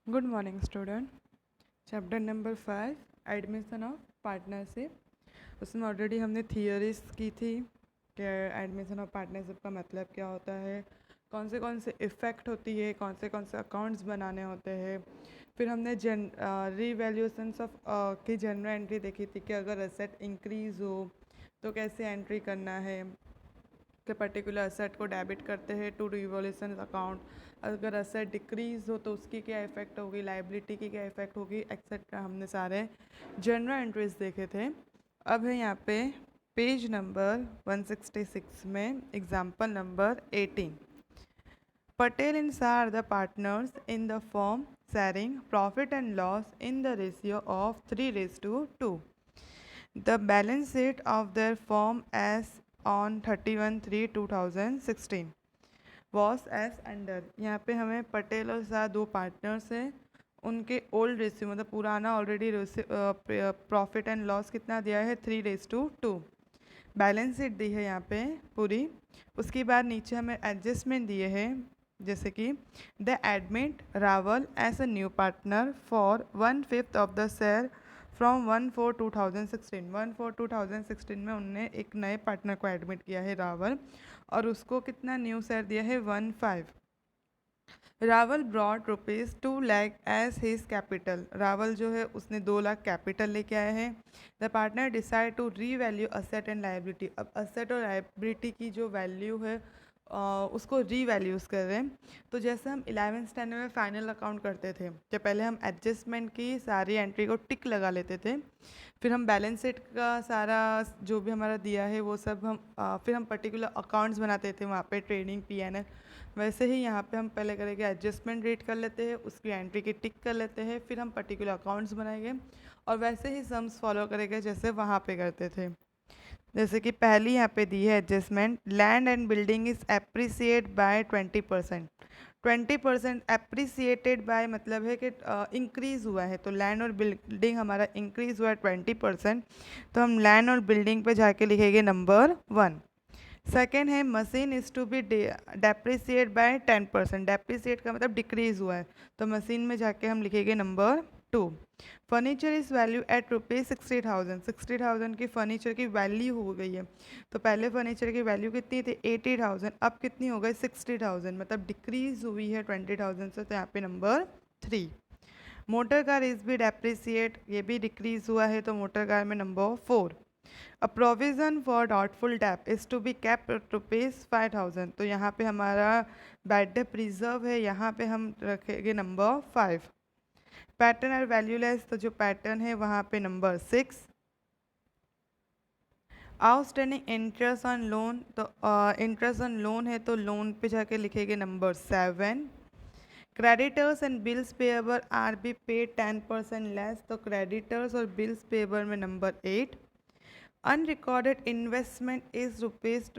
Good morning student. Chapter number 5 admission of partnership. उसमें already हमने theories की थी कि एडमिशन ऑफ पार्टनरशिप का मतलब क्या होता है, कौन से इफ़ेक्ट होती है, कौन से अकाउंट्स बनाने होते हैं। फिर हमने रीवैल्यूएशंस ऑफ की जनरल एंट्री देखी थी कि अगर एसेट इंक्रीज़ हो तो कैसे एंट्री करना है, के पर्टिकुलर असेट को डेबिट करते हैं टू रिवॉल्यूशन अकाउंट। अगर असेट डिक्रीज हो तो उसकी क्या इफेक्ट होगी, लाइबिलिटी की क्या इफेक्ट होगी, एक्सेट्रा। हमने सारे जनरल एंट्रीज देखे थे। अब है यहाँ पे पेज नंबर 166 में example number 18। Patel and Shah are the partners in the firm sharing profit and loss in the ratio of 3:2. The balance sheet of their firm as on 31/3/2016 was as under। यहाँ पे हमें पटेल और शाह दो partners हैं, उनके old ratio मतलब पुराना already profit and loss कितना दिया है 3:2। बैलेंस शीट दी है यहाँ पे पूरी। उसके बाद नीचे हमें एडजस्टमेंट दिए हैं, जैसे कि the admit Rawal as a new partner for 1/5 of the share from 1/4/2016। 1/4/2016 में उनने एक नए पार्टनर को एडमिट किया है रावल, और उसको कितना न्यू शेयर दिया है 1/5। Rawal brought ₹2 lakh as his capital. Rawal जो है उसने 2 लाख कैपिटल लेके आए हैं। The partner decide to revalue asset and liability. अब असेट और लाइबिलिटी की जो वैल्यू है उसको रीवैल्यूज़ कर रहे हैं। तो जैसे हम 11th स्टैंडर्ड में फाइनल अकाउंट करते थे कि पहले हम एडजस्टमेंट की सारी एंट्री को टिक लगा लेते थे, फिर हम बैलेंस शीट का सारा जो भी हमारा दिया है वो सब हम फिर हम पर्टिकुलर अकाउंट्स बनाते थे वहाँ पे ट्रेडिंग P&L। वैसे ही यहाँ पे हम पहले करेंगे एडजस्टमेंट रेट कर लेते हैं, उसकी एंट्री की टिक कर लेते हैं, फिर हम पर्टिकुलर अकाउंट्स बनाएंगे और वैसे ही सम्स फॉलो करेंगे जैसे वहाँ पे करते थे। जैसे कि पहली यहाँ पे दी है adjustment, land and building is appreciate by 20%। 20% appreciated by मतलब है कि इंक्रीज़ हुआ है, तो लैंड और बिल्डिंग हमारा इंक्रीज़ हुआ है 20%। तो हम लैंड और बिल्डिंग पे जाके लिखेंगे नंबर 1। सेकेंड है machine is to be depreciate by 10%। Depreciate का मतलब डिक्रीज़ हुआ है, तो मशीन में जाके हम लिखेंगे number 2। Furniture is value at ₹60,000। 60,000 की फर्नीचर की वैल्यू हो गई है, तो पहले फर्नीचर की वैल्यू कितनी थी 80,000, अब कितनी हो गई 60,000, मतलब डिक्रीज़ हुई है 20,000 से, तो यहाँ पे नंबर 3। मोटर कार इज़ भी डेप्रिसिएट, ये भी डिक्रीज़ हुआ है, तो मोटर कार में number 4। A provision for doubtful debt is to be kept ₹5,000। तो यहाँ पे हमारा बैड डेट प्रिजर्व है, यहाँ पे हम रखेंगे नंबर 5। पैटर्न और वैल्यूलेस, तो जो पैटर्न है वहाँ पे number 6। Outstanding interest on loan, तो इंटरेस्ट ऑन लोन है तो लोन पे जाके लिखेंगे number 7। Creditors and bills payable are be paid 10% less, तो क्रेडिटर्स और बिल्स पेएबल में number 8। Unrecorded investment is rupees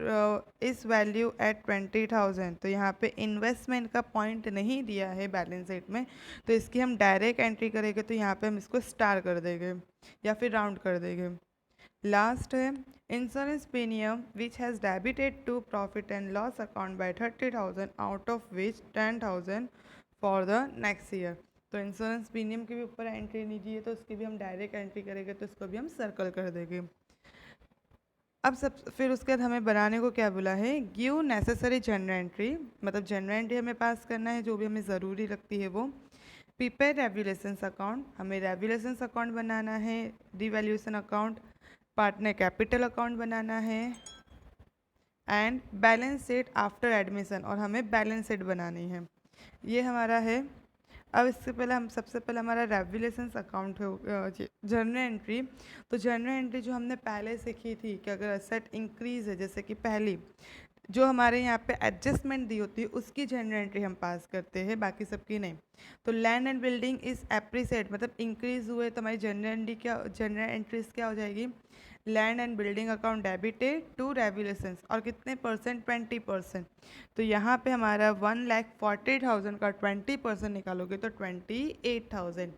इस वैल्यू एट 20,000। तो यहाँ पे इन्वेस्टमेंट का पॉइंट नहीं दिया है बैलेंस शीट में, तो इसकी हम डायरेक्ट एंट्री करेंगे, तो यहाँ पे हम इसको स्टार कर देंगे या फिर राउंड कर देंगे। लास्ट है insurance premium which has debited to profit and loss account by 30,000 out of which 10,000 for the next year. तो इंश्योरेंस प्रीमियम की भी ऊपर एंट्री नहीं दी है, तो उसकी भी हम डायरेक्ट एंट्री करेंगे, तो इसको भी हम सर्कल कर देंगे। अब सब फिर उसके बाद हमें बनाने को क्या बोला है, गिव नेसेसरी जनरल एंट्री, मतलब जनरल एंट्री हमें पास करना है जो भी हमें ज़रूरी लगती है वो। प्रिपेयर रेवल्यूशंस अकाउंट, हमें रेवल्यूशंस अकाउंट बनाना है, revaluation account, partner capital account बनाना है, and balance sheet after admission, और हमें बैलेंस शीट बनानी है। ये हमारा है। अब इससे पहले हम सबसे पहले हमारा रेवल्यूशंस अकाउंट है जनरल एंट्री। तो जनरल एंट्री जो हमने पहले सीखी थी कि अगर असेट इंक्रीज है, जैसे कि पहली जो हमारे यहाँ पे एडजस्टमेंट दी होती है उसकी जनरल एंट्री हम पास करते हैं, बाकी सबकी नहीं। तो land and building is appreciate मतलब इंक्रीज हुए, तो हमारी जनरल एंट्रीज क्या हो जाएगी, land and building account debited to revaluations, और कितने परसेंट 20%। तो यहाँ पे हमारा 1,40,000 का 20% निकालोगे तो 28,000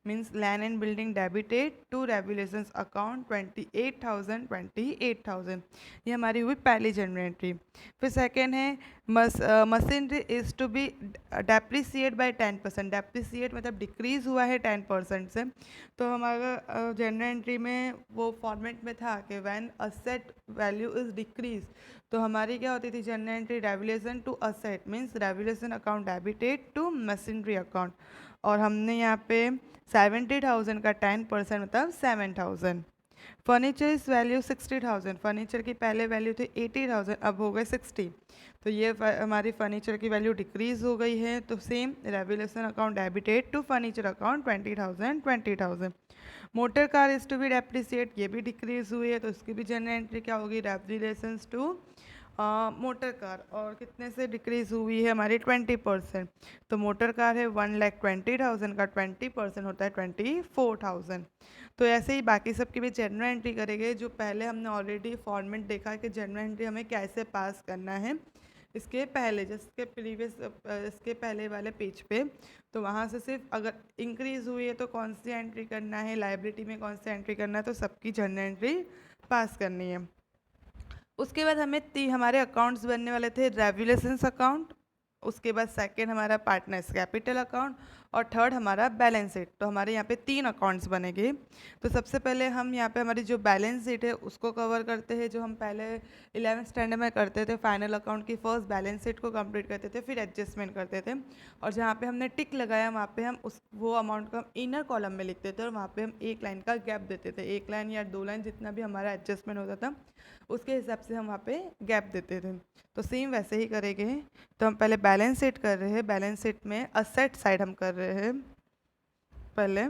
means land and building debited to revaluations account 28,000। ये हमारी हुई पहली जनरल एंट्री। फिर सेकेंड है machinery is to be depreciate by 10%। Depreciate मतलब डिक्रीज़ हुआ है 10% से। तो हमारा जनरल एंट्री में वो फॉर्मेट में था कि when asset value is decrease, तो हमारी क्या होती थी journal entry, revaluation to asset means revaluation account debited to machinery account. और हमने यहाँ पे 70,000 का 10% मतलब 7,000। Furniture is value 60,000। फर्नीचर की पहले वैल्यू थी 80,000, अब हो गए 60। तो ये हमारी फर्नीचर की वैल्यू डिक्रीज हो गई है। तो same revaluation account debited to furniture account 20,000 20,000। Motor car is to be depreciate, ये भी डिक्रीज हुई है, तो इसकी भी जनरल एंट्री क्या होगी, रेवल्यूशन टू मोटर कार। और कितने से डिक्रीज हुई है हमारी 20%। तो मोटर कार है 1,20,000 का 20% होता है 24,000। तो ऐसे ही बाकी सब की भी जनरल एंट्री करेंगे। जो पहले हमने ऑलरेडी फॉर्मेट देखा कि जनरल एंट्री हमें कैसे पास करना है, इसके पहले जिसके प्रीवियस इसके पहले वाले पेज पे, तो वहाँ से सिर्फ अगर इंक्रीज़ हुई है तो कौन सी एंट्री करना है, लाइबिलिटी में कौन सी एंट्री करना है, तो सबकी जनरल एंट्री पास करनी है। उसके बाद हमें हमारे अकाउंट्स बनने वाले थे, रेवल्यूशंस अकाउंट, उसके बाद सेकंड हमारा पार्टनर्स कैपिटल अकाउंट, और थर्ड हमारा बैलेंस शीट। तो हमारे यहाँ पे 3 अकाउंट्स बनेंगे। तो सबसे पहले हम यहाँ पे हमारी जो बैलेंस शीट है उसको कवर करते हैं, जो हम पहले 11th स्टैंडर्ड में करते थे। फाइनल अकाउंट की फर्स्ट बैलेंस शीट को कंप्लीट करते थे, फिर एडजस्टमेंट करते थे, और जहाँ पे हमने टिक लगाया वहाँ पे हम वो अमाउंट को हम इनर कॉलम में लिखते थे, और वहाँ पे हम एक लाइन का गैप देते थे, एक लाइन या 2 लाइन जितना भी हमारा एडजस्टमेंट होता था उसके हिसाब से हम वहाँ पे गैप देते थे। तो सेम वैसे ही करेंगे। तो हम पहले बैलेंस शीट कर रहे हैं, बैलेंस शीट में असेट साइड हम कर रहे हैं पहले।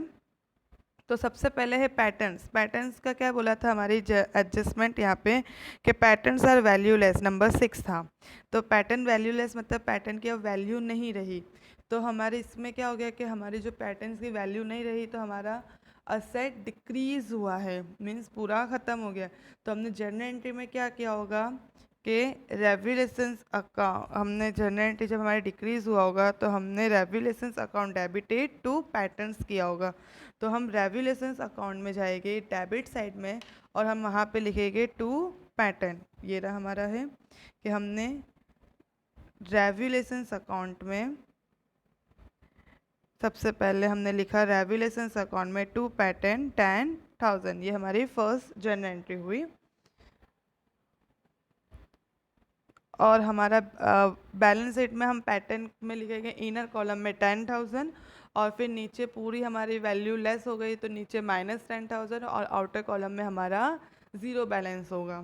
तो सबसे पहले है पैटर्न्स। पैटर्न्स का क्या बोला था हमारी एडजस्टमेंट यहाँ पे कि पैटर्न्स आर वैल्यूलेस, नंबर 6 था। तो पैटर्न वैल्यूलेस मतलब पैटर्न की अब वैल्यू नहीं रही। तो हमारे इसमें क्या हो गया कि हमारी जो पैटर्न्स की वैल्यू नहीं रही, तो हमारा असेट डिक्रीज हुआ है, मीन्स पूरा ख़त्म हो गया। तो हमने जर्नल एंट्री में क्या किया होगा कि रेवल्यूशंस अकाउंट, हमने जर्नल एंट्री जब हमारी डिक्रीज हुआ होगा तो हमने रेवल्यूशंस अकाउंट डेबिटेड टू पैटर्न्स किया होगा। तो हम रेवल्यूशंस अकाउंट में जाएंगे डेबिट साइड में, और हम वहाँ पे लिखेंगे टू पैटर्न। ये रहा हमारा है कि हमने रेवल्यूशंस अकाउंट में सबसे पहले हमने लिखा रेवल्यूशंस अकाउंट में टू पैटर्न 10,000। ये हमारी फर्स्ट जर्नल एंट्री हुई। और हमारा बैलेंस शीट में हम पैटर्न में लिखेंगे इनर कॉलम में 10,000, और फिर नीचे पूरी हमारी वैल्यू लेस हो गई तो नीचे -10,000, और आउटर कॉलम में हमारा 0 बैलेंस होगा।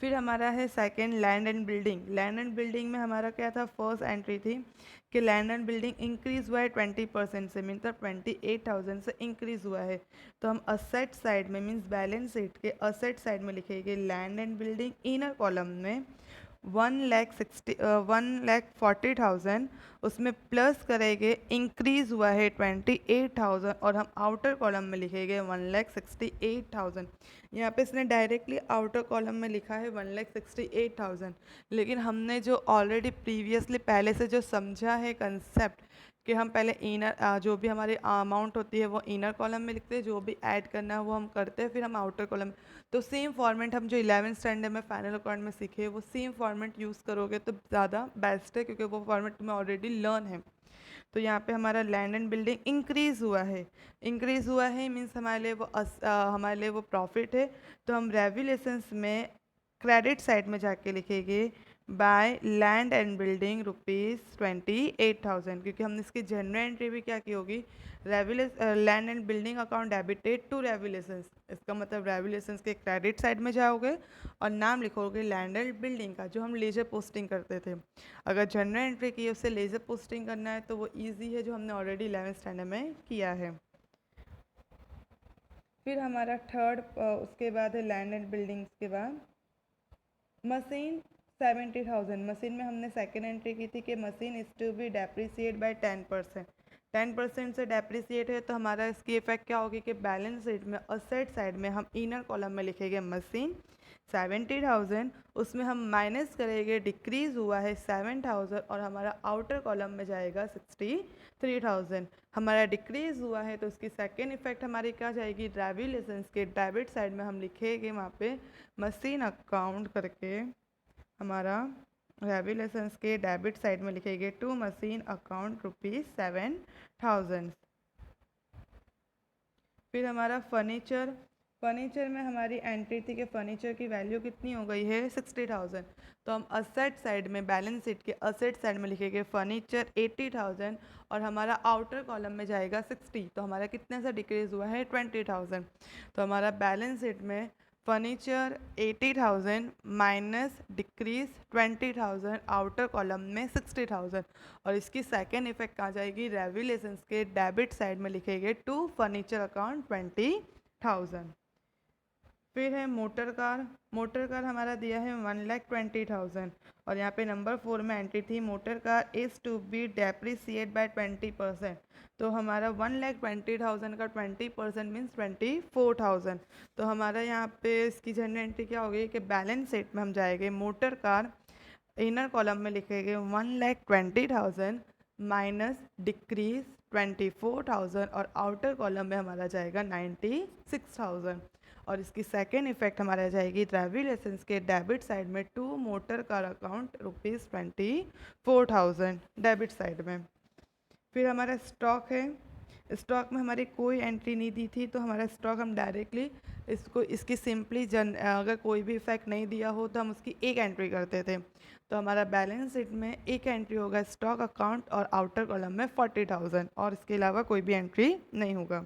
फिर हमारा है second land and building. Land and building में हमारा क्या था, फर्स्ट एंट्री थी कि लैंड एंड बिल्डिंग इंक्रीज हुआ है 20% से, मीन 28,000 से इंक्रीज हुआ है। तो हम असेट साइड में मीन्स बैलेंस शीट के असेट साइड में लिखेंगे land and building inner column में 1,40,000, उसमें प्लस करेंगे इंक्रीज हुआ है 28,000, और हम आउटर कॉलम में लिखेंगे 1,68,000। यहाँ पे इसने डायरेक्टली आउटर कॉलम में लिखा है 1,68,000, लेकिन हमने जो ऑलरेडी प्रीवियसली पहले से जो समझा है कंसेप्ट कि हम पहले इनर जो भी हमारी अमाउंट होती है वो इनर कॉलम में लिखते हैं, जो भी ऐड करना है वो हम करते हैं, फिर हम आउटर कॉलम। तो सेम फॉर्मेट हम जो 11th स्टैंडर्ड में फाइनल अकाउंट में सीखे वो सेम फॉर्मेट यूज़ करोगे तो ज़्यादा बेस्ट है, क्योंकि वो फॉर्मेट तुम्हें ऑलरेडी लर्न है। तो यहाँ पे हमारा लैंड एंड बिल्डिंग इंक्रीज़ हुआ है। इंक्रीज़ हुआ है मीन्स हमारे लिए वो प्रॉफिट है। तो हम रेवल्यूशंस में क्रेडिट साइड में जाके लिखेंगे बाय लैंड एंड बिल्डिंग ₹28,000, क्योंकि हमने इसकी जनरल एंट्री भी क्या की होगी, land and building account debited to revaluations. इसका मतलब रेवल्यूशंस के क्रेडिट साइड में जाओगे और नाम लिखोगे लैंड एंड बिल्डिंग का, जो हम लेजर पोस्टिंग करते थे। अगर जनरल एंट्री की उससे लेजर पोस्टिंग करना है तो वो ईजी है, जो हमने ऑलरेडी 11th स्टैंडर्ड में किया है। फिर हमारा थर्ड उसके बाद है लैंड एंड बिल्डिंग्स के बाद मशीन 70,000। मशीन में हमने सेकेंड एंट्री की थी कि machine is to be depreciate by 10%। 10% से डेप्रिसिएट है तो हमारा इसकी इफेक्ट क्या होगी कि बैलेंस शीट में असेट साइड में हम इनर कॉलम में लिखेंगे मशीन 70,000, उसमें हम माइनस करेंगे डिक्रीज हुआ है 7,000, और हमारा आउटर कॉलम में जाएगा 63,000। हमारा डिक्रीज हुआ है तो उसकी सेकेंड इफेक्ट हमारी क्या जाएगी, रेवल्यूशंस के डेबिट साइड में हम लिखेंगे वहाँ पे मशीन अकाउंट करके हमारा रेवल्यूशंस के डेबिट साइड में लिखेंगे टू मशीन अकाउंट ₹7,000। फिर हमारा फर्नीचर, फर्नीचर में हमारी एंट्री थी कि फर्नीचर की वैल्यू कितनी हो गई है 60,000। तो हम असेट साइड में, बैलेंस शीट के असेट साइड में लिखेंगे फर्नीचर 80,000 और हमारा आउटर कॉलम में जाएगा 60। तो हमारा कितने से डिक्रीज हुआ है 20,000। तो हमारा बैलेंस शीट में furniture 80,000 minus decrease 20,000, outer column में 60,000। और इसकी सेकेंड इफेक्ट कहाँ जाएगी, रेवल्यूशंस के डेबिट साइड में लिखेंगे टू फर्नीचर अकाउंट 20,000। फिर है मोटर कार, मोटर कार हमारा दिया है 1,20,000 और यहाँ पे नंबर 4 में एंट्री थी motor car is to be depreciate by 20%। तो हमारा 1,20,000 का 20% मीन्स 24,000। तो हमारा यहाँ पे इसकी जनरल एंट्री क्या होगी कि बैलेंस शीट में हम जाएंगे मोटर कार, इनर कॉलम में लिखेंगे 1,20,000 माइनस डिक्रीज 24,000 और आउटर कॉलम में हमारा जाएगा 96,000। और इसकी सेकेंड इफेक्ट हमारा जाएगी रेवल्यूशंस के डेबिट साइड में to motor car account ₹24,000 debit side में। फिर हमारा स्टॉक है, स्टॉक में हमारी कोई एंट्री नहीं दी थी तो हमारा स्टॉक हम डायरेक्टली इसको इसकी सिंपली अगर कोई भी इफेक्ट नहीं दिया हो तो हम उसकी एक एंट्री करते थे। तो हमारा बैलेंस शीट में एक एंट्री होगा स्टॉक अकाउंट और आउटर कॉलम में 40,000 और इसके अलावा कोई भी एंट्री नहीं होगा।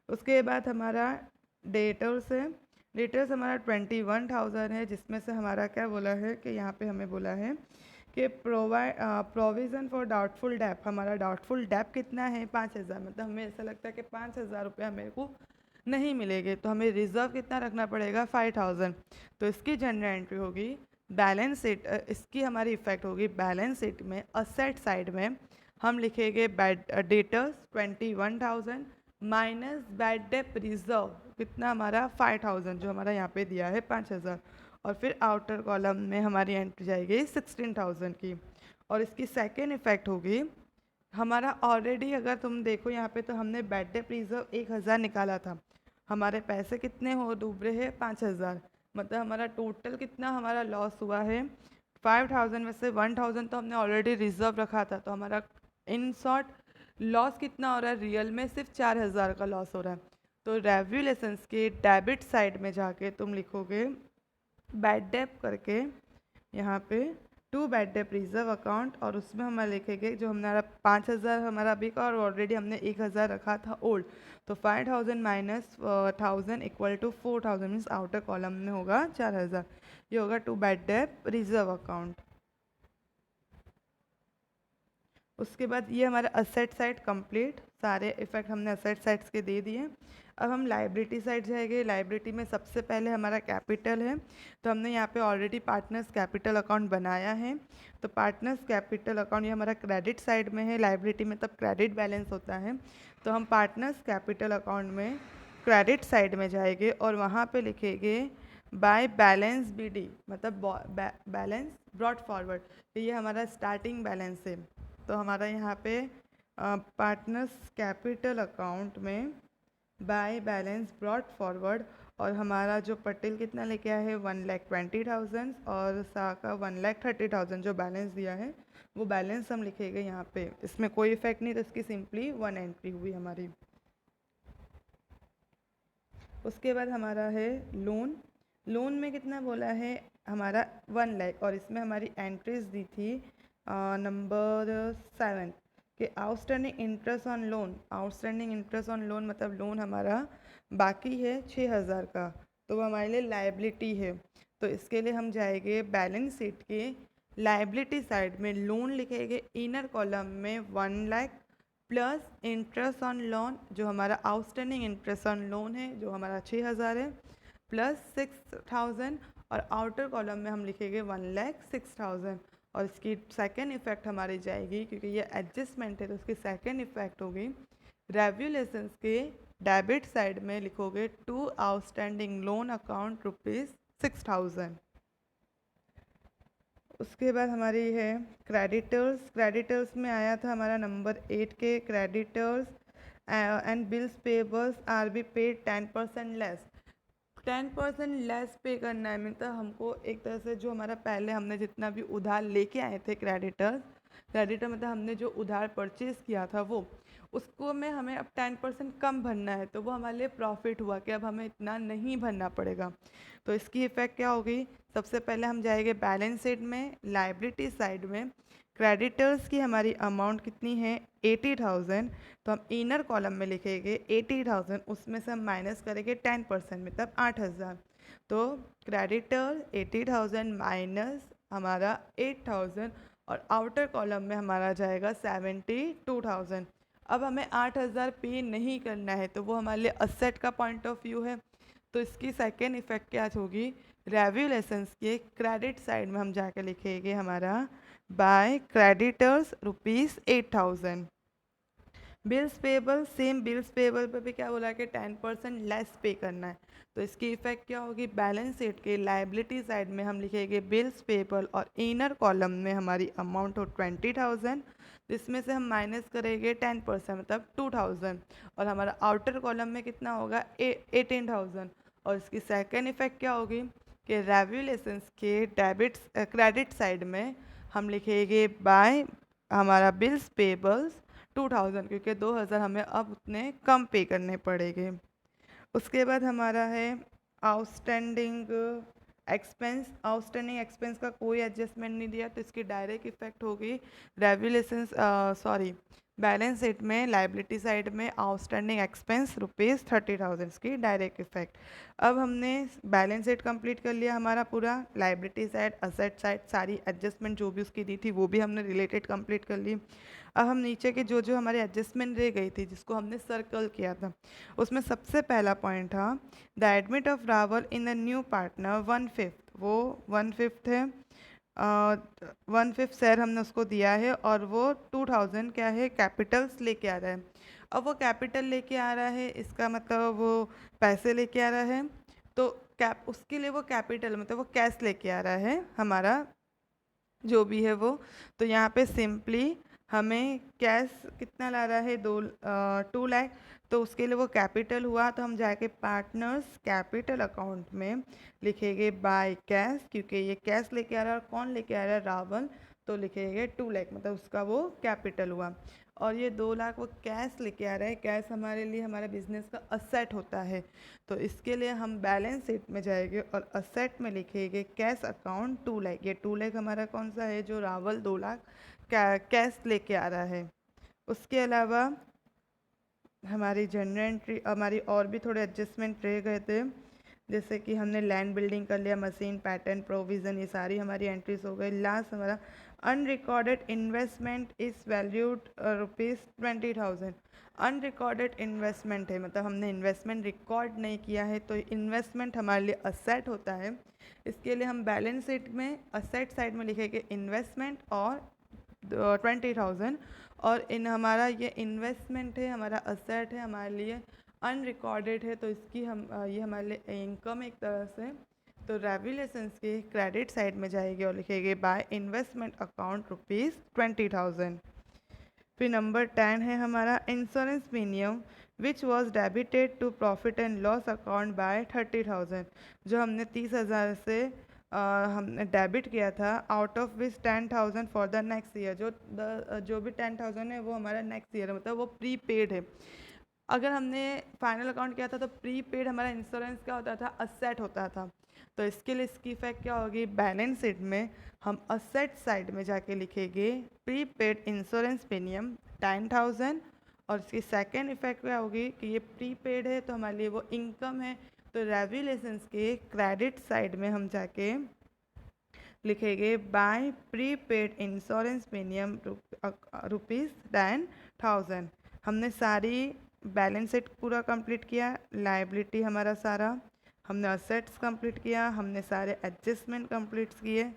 उसके बाद हमारा डेटर्स है, डेटर्स हमारा 21,000 है जिसमें से हमारा क्या बोला है कि यहाँ पे हमें बोला है कि प्रोविज़न फॉर डाउटफुल डेप, हमारा डाउटफुल डेप कितना है 5,000। मतलब हमें ऐसा लगता है कि 5,000 रुपये मेरे को नहीं मिलेंगे तो हमें रिजर्व कितना रखना पड़ेगा 5,000। तो इसकी जनरल एंट्री होगी बैलेंस शीट, इसकी हमारी इफेक्ट होगी बैलेंस शीट में असेट साइड में हम लिखेंगे debtors 21,000 minus bad debt reserve कितना हमारा 5,000 जो हमारा यहाँ पे दिया है 5,000। और फिर आउटर कॉलम में हमारी एंट्री जाएगी 16,000 की। और इसकी सेकेंड इफेक्ट होगी हमारा ऑलरेडी, अगर तुम देखो यहाँ पे तो हमने बैड डेप रिजर्व 1,000 निकाला था, हमारे पैसे कितने हो डूब रहे हैं 5,000। मतलब हमारा टोटल कितना हमारा लॉस हुआ है 5,000 में से 1,000 तो हमने ऑलरेडी रिजर्व रखा था। तो हमारा इन शॉर्ट लॉस कितना हो रहा है, रियल में सिर्फ 4,000 का लॉस हो रहा है। तो रेवल्यूशंस के डेबिट साइड में जाके तुम लिखोगे बैड डेप करके यहाँ पे to bad debt reserve account और उसमें हमारा लिखेंगे जो हमारा 5,000 हमारा अभी का और ऑलरेडी हमने 1,000 रखा था ओल्ड। तो 5,000 minus 1,000 equal to 4,000 means outer column में होगा 4,000। ये होगा to bad debt reserve account. उसके बाद ये हमारा असेट साइड कंप्लीट, सारे इफेक्ट हमने असेट साइड्स के दे दिए। अब हम लाइबिलिटी साइड जाएंगे। लाइबिलिटी में सबसे पहले हमारा कैपिटल है, तो हमने यहाँ पे ऑलरेडी पार्टनर्स कैपिटल अकाउंट बनाया है। तो पार्टनर्स कैपिटल अकाउंट ये हमारा क्रेडिट साइड में है, लाइबिलिटी में तब क्रेडिट बैलेंस होता है। तो हम पार्टनर्स कैपिटल अकाउंट में क्रेडिट साइड में जाएंगे और वहाँ पर लिखेंगे बाय बैलेंस BD, मतलब बैलेंस ब्रॉट फॉरवर्ड। तो ये हमारा स्टार्टिंग बैलेंस है। तो हमारा यहाँ पे पार्टनर्स कैपिटल अकाउंट में बाय बैलेंस ब्रॉट फॉरवर्ड और हमारा जो पटेल कितना लेके आया है 1,20,000 और शाह का 1,30,000 जो बैलेंस दिया है वो बैलेंस हम लिखेंगे यहाँ पे। इसमें कोई इफेक्ट नहीं, तो इसकी सिंपली 1 एंट्री हुई हमारी। उसके बाद हमारा है लोन, लोन में कितना बोला है हमारा 1 लाख और इसमें हमारी एंट्रीज दी थी नंबर 7 कि outstanding interest on loan. Outstanding interest on loan मतलब लोन हमारा बाकी है 6,000 का, तो वो हमारे लिए लाइबिलिटी है। तो इसके लिए हम जाएंगे बैलेंस शीट के लाइबिलिटी साइड में लोन लिखेंगे इनर कॉलम में 1 lakh plus interest on loan जो हमारा आउटस्टैंडिंग इंटरेस्ट ऑन लोन है जो हमारा 6,000 है प्लस 6,000 और आउटर कॉलम में हम लिखेंगे 1,06,000। और इसकी सेकेंड इफेक्ट हमारी जाएगी क्योंकि ये एडजस्टमेंट है तो उसकी सेकेंड इफेक्ट होगी रेवल्यूशंस के डेबिट साइड में लिखोगे टू आउटस्टैंडिंग लोन अकाउंट ₹6,000। उसके बाद हमारी है क्रेडिटर्स। क्रेडिटर्स में आया था हमारा नंबर 8 के creditors and bills payables are be paid 10% less. 10% less pay करना है मतलब हमको एक तरह से जो हमारा पहले हमने जितना भी उधार लेके आए थे क्रेडिटर मतलब हमने जो उधार परचेज किया था वो उसको में हमें अब 10% कम भरना है, तो वो हमारे लिए प्रॉफिट हुआ कि अब हमें इतना नहीं भरना पड़ेगा। तो इसकी इफ़ेक्ट क्या होगी, सबसे पहले हम जाएंगे बैलेंस शीट में, लाइबिलिटी साइड में क्रेडिटर्स की हमारी अमाउंट कितनी है 80,000, तो हम इनर कॉलम में लिखेंगे 80,000, उसमें से हम माइनस करेंगे 10% मतलब 8,000। तो क्रेडिटर 80,000 माइनस हमारा 8,000 और आउटर कॉलम में हमारा जाएगा 72,000। अब हमें 8,000 पे नहीं करना है, तो वो हमारे लिए असेट का पॉइंट ऑफ व्यू है। तो इसकी सेकेंड इफेक्ट क्या होगी, रेव्यू लेसन्स के क्रेडिट साइड में हम जाकर लिखेंगे हमारा by creditors ₹8,000। Bills payable, same bills payable पे भी क्या बोला है कि 10% लेस पे करना है। तो इसकी इफेक्ट क्या होगी, बैलेंस शीट के लाइबिलिटी साइड में हम लिखेंगे बिल्स पेबल और इनर कॉलम में हमारी अमाउंट हो 20,000, जिसमें से हम माइनस करेंगे 10% मतलब 2,000, और हमारा आउटर कॉलम में कितना होगा 18,000। और इसकी सेकेंड इफेक्ट क्या होगी कि रेवल्यूशंस के क्रेडिट साइड में हम लिखेंगे बाय हमारा बिल्स पेबल्स 2,000, क्योंकि 2,000 हमें अब उतने कम पे करने पड़ेंगे। उसके बाद हमारा है आउटस्टैंडिंग एक्सपेंस का कोई एडजस्टमेंट नहीं दिया, तो इसकी डायरेक्ट इफेक्ट होगी रेवल्यूशंस बैलेंस शीट में लाइबिलिटी साइड में आउटस्टैंडिंग एक्सपेंस ₹30,000 की डायरेक्ट इफेक्ट। अब हमने बैलेंस शीट कंप्लीट कर लिया हमारा पूरा, लाइबिलिटी साइड असेट साइड सारी एडजस्टमेंट जो भी उसकी दी थी वो भी हमने रिलेटेड कंप्लीट कर ली। अब हम नीचे के जो जो हमारे एडजस्टमेंट रह गई थी जिसको हमने सर्कल किया था, उसमें सबसे पहला पॉइंट था the admit of Rawal in the new partner 1/5, वो 1/5 है, 1/5 शेयर हमने उसको दिया है और वो 2,000 क्या है कैपिटल्स लेके आ रहा है। अब वो कैपिटल लेके आ रहा है, इसका मतलब वो पैसे लेके आ रहा है, तो कैप उसके लिए वो कैपिटल मतलब वो कैश लेके आ रहा है हमारा जो भी है वो। तो यहाँ पे सिंपली हमें कैश कितना ला रहा है 2 लाख, तो उसके लिए वो कैपिटल हुआ, तो हम जाके पार्टनर्स कैपिटल अकाउंट में लिखेंगे बाय कैश, क्योंकि ये कैश लेके आ रहा है और कौन लेके आ रहा है रावल, तो लिखेंगे 2 लाख मतलब उसका वो कैपिटल हुआ। और ये 2 लाख वो कैश लेके आ रहा है, कैश हमारे लिए हमारे बिजनेस का असेट होता है, तो इसके लिए हम बैलेंस शीट में जाएंगे और असेट में लिखेंगे कैश अकाउंट 2 लाख। ये 2 लाख हमारा कौन सा है, जो रावल 2 लाख कैश लेके आ रहा है। उसके अलावा हमारी जनरल एंट्री हमारी और भी थोड़े एडजस्टमेंट रह गए थे, जैसे कि हमने लैंड बिल्डिंग कर लिया, मशीन पैटर्न प्रोविज़न, ये सारी हमारी एंट्रीज हो गई। लास्ट हमारा unrecorded investment is valued ₹20,000। Unrecorded investment है मतलब हमने इन्वेस्टमेंट रिकॉर्ड नहीं किया है, तो इन्वेस्टमेंट हमारे लिए असेट होता है। इसके लिए हम बैलेंस शीट में असेट साइड में लिखेंगे इन्वेस्टमेंट और 20,000, और इन हमारा ये इन्वेस्टमेंट है, हमारा असेट है, हमारे लिए अनरिकॉर्डेड है, तो इसकी हम ये हमारे लिए इनकम एक तरह से। तो रेवल्यूशंस के क्रेडिट साइड में जाएगी और लिखेंगे बाय इन्वेस्टमेंट अकाउंट ₹20,000। फिर नंबर 10 है हमारा insurance premium which was debited to profit and loss account by 30,000, जो हमने 30,000 से हमने डेबिट किया था, out of which 10,000 for the next year, जो भी 10,000 है वो हमारा नेक्स्ट ईयर है मतलब वो प्री पेड है। अगर हमने फाइनल अकाउंट किया था तो प्री पेड हमारा इंश्योरेंस क्या होता था, असेट होता था। तो इसके लिए इसकी इफेक्ट क्या होगी, बैलेंस शीट में हम असेट साइड में जाके लिखेंगे प्री पेड इंश्योरेंस प्रीमियम 10,000, और इसकी सेकेंड इफेक्ट क्या होगी कि ये प्री पेड है तो हमारे लिए वो इनकम है, तो रेवल्यूशंस के क्रेडिट साइड में हम जाके लिखेंगे by pre paid insurance premium ₹10,000। हमने सारी बैलेंस शीट पूरा कंप्लीट किया, लायबिलिटी हमारा सारा, हमने असेट्स कंप्लीट किया, हमने सारे एडजस्टमेंट कंप्लीट किए।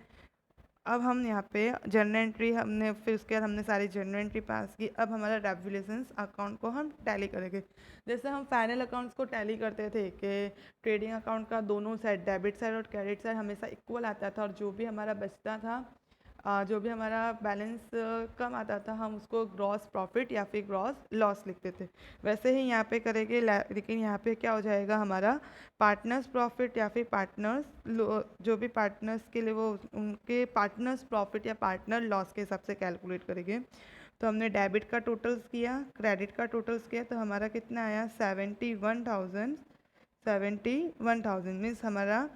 अब हम यहाँ पे जनरल एंट्री हमने फिर उसके बाद हमने सारी जनरल एंट्री पास की। अब हमारा रेवल्यूशंस अकाउंट को हम टैली करेंगे, जैसे हम फाइनल अकाउंट्स को टैली करते थे कि ट्रेडिंग अकाउंट का दोनों साइड डेबिट साइड और क्रेडिट साइड हमेशा इक्वल आता था, और जो भी हमारा बचता था जो भी हमारा बैलेंस कम आता था हम उसको ग्रॉस प्रॉफिट या फिर ग्रॉस लॉस लिखते थे। वैसे ही यहाँ पे करेंगे, लेकिन यहाँ पे क्या हो जाएगा हमारा पार्टनर्स प्रॉफिट या फिर जो भी पार्टनर्स के लिए वो उनके पार्टनर्स प्रॉफिट या पार्टनर लॉस के हिसाब से कैलकुलेट करेंगे। तो हमने डेबिट का टोटल्स किया, क्रेडिट का टोटल्स किया, तो हमारा कितना आया 71,000 मीन्स हमारा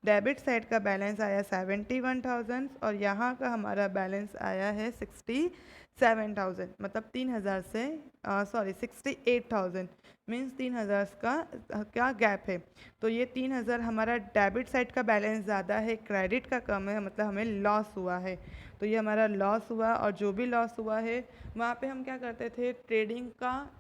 डेबिट साइड का बैलेंस आया 71,000 और यहाँ का हमारा बैलेंस आया है 67,000, मतलब 3,000 से 68,000 मीन्स 3,000 का क्या गैप है। तो ये 3,000 हमारा डेबिट साइड का बैलेंस ज़्यादा है, क्रेडिट का कम है, मतलब हमें लॉस हुआ है। तो ये हमारा लॉस हुआ और जो भी लॉस हुआ है वहाँ पे हम क्या करते थे, ट्रेडिंग का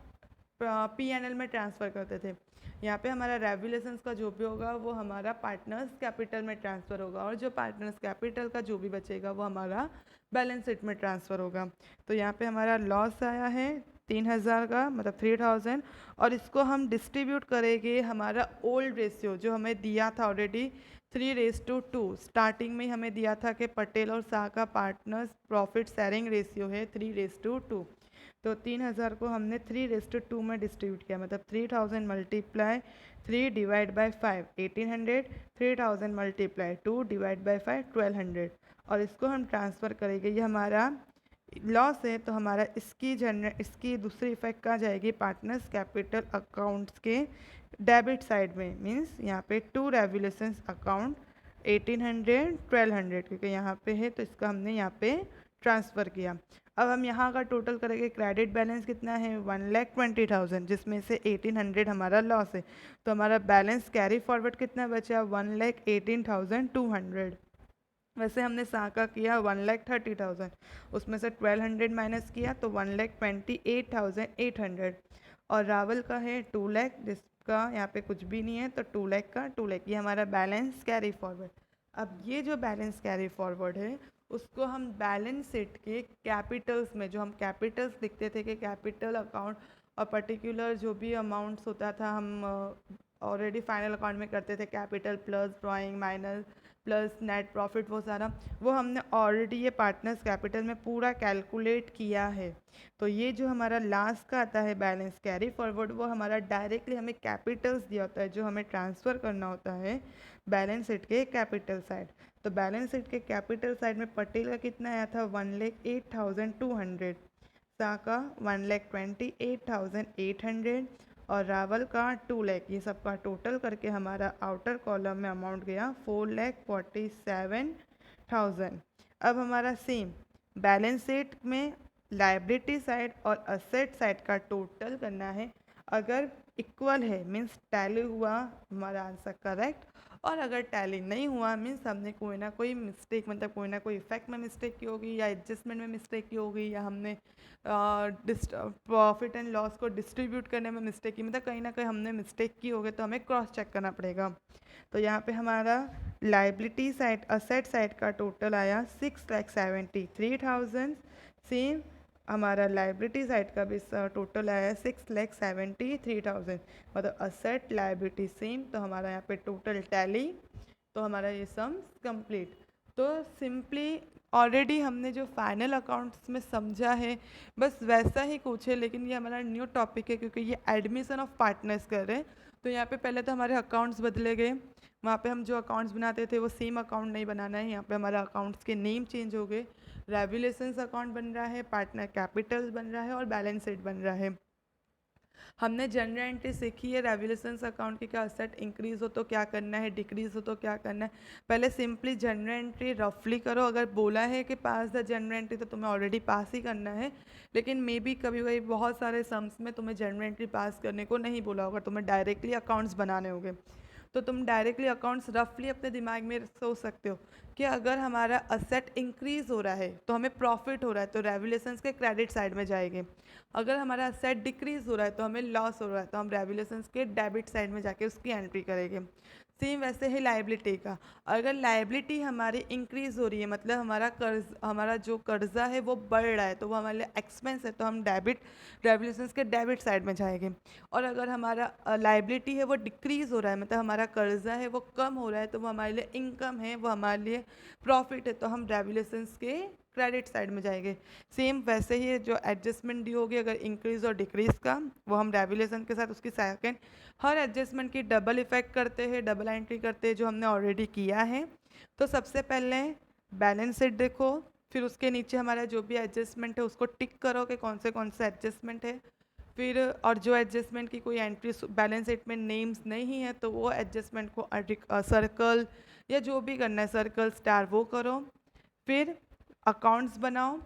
P&L में ट्रांसफ़र करते थे। यहाँ पे हमारा रेवुलेशंस का जो भी होगा वो हमारा पार्टनर्स कैपिटल में ट्रांसफ़र होगा और जो पार्टनर्स कैपिटल का जो भी बचेगा वो हमारा बैलेंस शीट में ट्रांसफ़र होगा। तो यहाँ पे हमारा लॉस आया है 3,000 का, मतलब 3,000, और इसको हम डिस्ट्रीब्यूट करेंगे हमारा ओल्ड रेशियो जो हमें दिया था ऑलरेडी 3:2। स्टार्टिंग में हमें दिया था कि पटेल और शाह का पार्टनर्स प्रॉफिट शेयरिंग रेशियो है 3:2। तो 3,000 को हमने 3:2 में डिस्ट्रीब्यूट किया, मतलब 3,000 multiply 3 divide by 5 1800, 3,000 multiply 2 divide by 5 1200, और इसको हम ट्रांसफ़र करेंगे। ये हमारा लॉस है तो हमारा इसकी दूसरी इफेक्ट कहाँ जाएगी, पार्टनर्स कैपिटल अकाउंट्स के डेबिट साइड में, मीन्स यहाँ पे टू रेवुलेशंस अकाउंट 1800 1200, क्योंकि यहाँ पे है तो इसका हमने यहाँ पे ट्रांसफ़र किया। अब हम यहाँ का टोटल करेंगे, क्रेडिट बैलेंस कितना है 1,20,000, जिसमें से 1,800 हमारा लॉस है, तो हमारा बैलेंस कैरी फॉरवर्ड कितना बचा 1,18,200। वैसे हमने शाह का किया 1,30,000, उसमें से 1,200 माइनस किया तो 1,28,800, और रावल का है 2 लाख, जिसका यहाँ पे कुछ भी नहीं है तो 2 लाख का 2 लाख, ये हमारा बैलेंस कैरी फॉरवर्ड। अब ये जो बैलेंस कैरी फॉरवर्ड है उसको हम बैलेंस शीट के कैपिटल्स में, जो हम कैपिटल्स लिखते थे कि कैपिटल अकाउंट और पर्टिकुलर जो भी अमाउंट्स होता था हम ऑलरेडी फाइनल अकाउंट में करते थे, capital plus drawing minus plus net profit, वो सारा वो हमने ऑलरेडी ये पार्टनर्स कैपिटल में पूरा कैलकुलेट किया है। तो ये जो हमारा लास्ट का आता है बैलेंस कैरी फॉरवर्ड, वो हमारा डायरेक्टली हमें कैपिटल्स दिया होता है जो हमें ट्रांसफ़र करना होता है बैलेंस शीट के कैपिटल साइड। तो बैलेंस शीट के कैपिटल साइड में पटेल का कितना आया था 1,08,200, शाह का 1,28,800 और रावल का 2 लाख, ये सब का टोटल करके हमारा आउटर कॉलम में अमाउंट गया 4,47,000। अब हमारा सेम बैलेंस शीट में लायबिलिटी साइड और असेट साइड का टोटल करना है। अगर इक्वल है मीन्स टैली हुआ हमारा आंसर करेक्ट, और अगर टैली नहीं हुआ मीन्स हमने कोई ना कोई मिस्टेक, मतलब कोई ना कोई इफेक्ट में मिस्टेक की होगी या एडजस्टमेंट में मिस्टेक की होगी या हमने प्रॉफिट एंड लॉस को डिस्ट्रीब्यूट करने में मिस्टेक की, मतलब कहीं ना कहीं हमने मिस्टेक की होगी तो हमें क्रॉस चेक करना पड़ेगा। तो यहाँ पे हमारा लाइबिलिटी साइड असेट साइड का टोटल आया 6,73,000। सेम हमारा लाइबिलिटी साइड का भी टोटल आया 6,73,000, मतलब असेट लाइबिलिटी सेम, तो हमारा यहाँ पे टोटल टैली, तो हमारा ये सम्स कंप्लीट। तो सिंपली ऑलरेडी हमने जो फाइनल अकाउंट्स में समझा है बस वैसा ही कुछ है, लेकिन ये हमारा न्यू टॉपिक है क्योंकि ये एडमिशन ऑफ पार्टनर्स कर रहे हैं। तो यहाँ पे पहले तो हमारे अकाउंट्स बदले गए, वहाँ पे हम जो अकाउंट्स बनाते थे वो सेम अकाउंट नहीं बनाना है, यहाँ पे हमारा अकाउंट्स के नेम चेंज हो गए, रेवुलेशंस अकाउंट बन रहा है, पार्टनर कैपिटल बन रहा है और बैलेंस शीट बन रहा है। हमने जनरल एंट्री सीखी है रेवुलेशंस अकाउंट की, क्या असेट इंक्रीज हो तो क्या करना है, डिक्रीज हो तो क्या करना है। पहले सिंपली जनरल एंट्री रफली करो, अगर बोला है कि पास द जनरल एंट्री तो तुम्हें ऑलरेडी पास ही करना है, लेकिन मे बी कभी कभी बहुत सारे सम्स में तुम्हें जनरल एंट्री पास करने को नहीं बोला होगा, तुम्हें डायरेक्टली अकाउंट्स बनाने होंगे। तो तुम डायरेक्टली अकाउंट्स रफली अपने दिमाग में सोच सकते हो कि अगर हमारा असेट इंक्रीज हो रहा है तो हमें प्रॉफिट हो रहा है तो रेवुलेशंस के क्रेडिट साइड में जाएंगे, अगर हमारा असेट डिक्रीज हो रहा है तो हमें लॉस हो रहा है तो हम रेवुलेशंस के डेबिट साइड में जाके उसकी एंट्री करेंगे। सेम वैसे ही लाइबिलिटी का, अगर लाइबिलिटी हमारी इंक्रीज हो रही है मतलब हमारा जो कर्जा है वो बढ़ रहा है तो वो हमारे लिए एक्सपेंस है तो हम रेवुलेशंस के डेबिट साइड में जाएंगे। और अगर हमारा लाइबिलिटी है वो डिक्रीज हो रहा है मतलब हमारा कर्जा है वो कम हो रहा है तो वो हमारे लिए इनकम है, वो हमारे लिए प्रॉफिट है, तो हम रेवुलेशंस के क्रेडिट साइड में जाएंगे। सेम वैसे ही जो एडजस्टमेंट दी होगी अगर इंक्रीज और डिक्रीज का, वो हम रेवल्यूशन के साथ उसकी सेकंड हर एडजस्टमेंट की डबल इफेक्ट करते हैं, डबल एंट्री करते हैं जो हमने ऑलरेडी किया है। तो सबसे पहले बैलेंस शीट देखो, फिर उसके नीचे हमारा जो भी एडजस्टमेंट है उसको टिक करो कि कौन से एडजस्टमेंट है। फिर और जो एडजस्टमेंट की कोई एंट्री बैलेंस शीट में नेम्स नहीं है तो वो एडजस्टमेंट को सर्कल या जो भी करना है सर्कल स्टार वो करो। फिर अकाउंट्स बनाओ।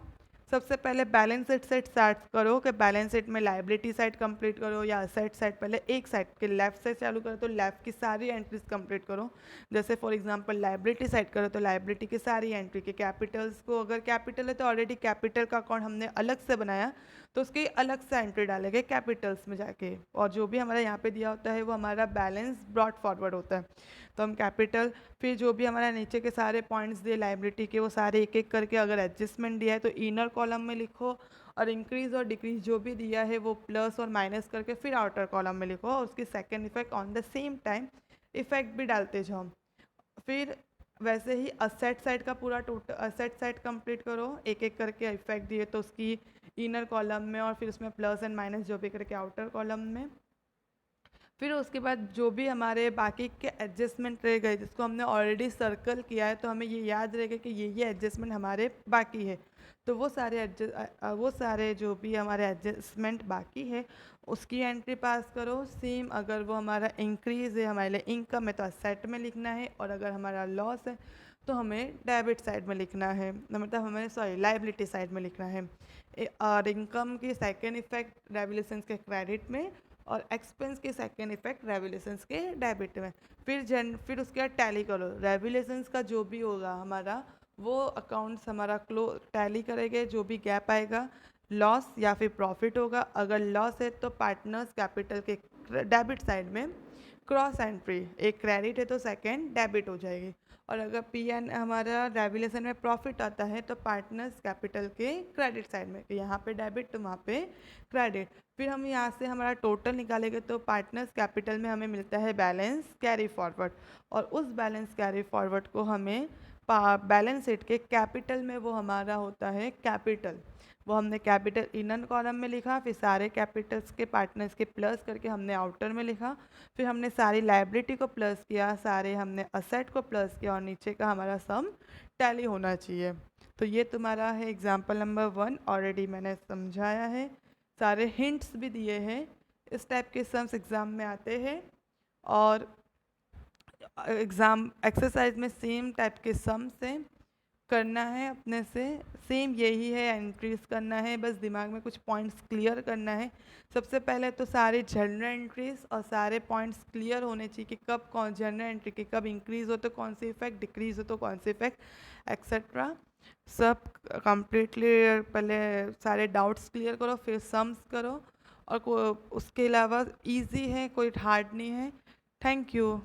सबसे पहले बैलेंस शीट से स्टार्ट करो कि बैलेंस शीट में लाइबिलिटी साइड कंप्लीट करो या असेट साइड, पहले एक साइड के लेफ्ट से चालू करो तो लेफ्ट की सारी एंट्रीज कंप्लीट करो। जैसे फॉर एग्जांपल लाइबिलिटी साइड करो तो लाइबिलिटी की सारी एंट्री के कैपिटल्स को, अगर कैपिटल है तो ऑलरेडी कैपिटल का अकाउंट हमने अलग से बनाया तो उसकी अलग से एंट्री डालेंगे कैपिटल्स में जाके, और जो भी हमारा यहाँ पे दिया होता है वो हमारा बैलेंस ब्रॉड फॉरवर्ड होता है। तो हम कैपिटल, फिर जो भी हमारा नीचे के सारे पॉइंट्स दिए लाइबिलिटी के वो सारे एक एक करके अगर एडजस्टमेंट दिया है तो इनर कॉलम में लिखो, और इंक्रीज और डिक्रीज जो भी दिया है वो प्लस और माइनस करके फिर आउटर कॉलम में लिखो, और उसकी second effect on the same time effect भी डालते जाओ। फिर वैसे ही असेट साइड का पूरा टोटल असेट साइड कंप्लीट करो, एक एक करके इफेक्ट दिए तो उसकी इनर कॉलम में और फिर उसमें प्लस एंड माइनस जो भी करके आउटर कॉलम में। फिर उसके बाद जो भी हमारे बाकी के एडजस्टमेंट रह गए जिसको हमने ऑलरेडी सर्कल किया है तो हमें ये याद रहेगा कि ये एडजस्टमेंट हमारे बाकी है, तो वो सारे जो भी हमारे एडजस्टमेंट बाकी है उसकी एंट्री पास करो। सेम अगर वो हमारा इंक्रीज है हमारे लिए इनकम है तो असेट में लिखना है, और अगर हमारा लॉस है तो हमें डेबिट साइड में लिखना है, मतलब हमें लाइबिलिटी साइड में लिखना है। और इनकम की सेकेंड इफेक्ट रेवल्यूशंस के क्रेडिट में, और एक्सपेंस की सेकेंड इफेक्ट रेवल्यूशंस के डेबिट में। फिर उसके बाद टैली करो, रेवल्यूशंस का जो भी होगा हमारा वो अकाउंट्स हमारा टैली करेंगे, जो भी गैप आएगा लॉस या फिर प्रॉफिट होगा। अगर लॉस है तो पार्टनर्स कैपिटल के डेबिट साइड में क्रॉस एंट्री, एक क्रेडिट है तो सेकेंड डेबिट हो जाएगी। और अगर पी एन हमारा रेवल्यूशन में प्रॉफिट आता है तो पार्टनर्स कैपिटल के क्रेडिट साइड में, यहाँ पे डेबिट तो वहाँ पे क्रेडिट। फिर हम यहाँ से हमारा टोटल निकालेंगे तो पार्टनर्स कैपिटल में हमें मिलता है बैलेंस कैरी फॉरवर्ड, और उस बैलेंस कैरी फॉरवर्ड को हमें बैलेंस शीट के कैपिटल में वो हमारा होता है कैपिटल, वो हमने कैपिटल इनर कॉलम में लिखा, फिर सारे कैपिटल्स के पार्टनर्स के प्लस करके हमने आउटर में लिखा, फिर हमने सारी लाइबिलिटी को प्लस किया, सारे हमने असेट को प्लस किया, और नीचे का हमारा सम टैली होना चाहिए। तो ये तुम्हारा है एग्जाम्पल नंबर 1, ऑलरेडी मैंने समझाया है, सारे हिंट्स भी दिए हैं। इस टाइप के सम्स एग्ज़ाम में आते हैं, और एग्ज़ाम एक्सरसाइज में सेम टाइप के सम्स हैं, करना है अपने से, सेम यही है, एंट्रीज करना है, बस दिमाग में कुछ पॉइंट्स क्लियर करना है। सबसे पहले तो सारे जनरल एंट्रीज और सारे पॉइंट्स क्लियर होने चाहिए कि कब कौन जनरल एंट्री की कब इंक्रीज हो तो कौन सी इफेक्ट, डिक्रीज हो तो कौन सी इफेक्ट, एक्सेट्रा। सब कम्प्लीटली पहले सारे डाउट्स क्लियर करो, फिर सम्स करो, और उसके अलावा इजी है, कोई हार्ड नहीं है। Thank you.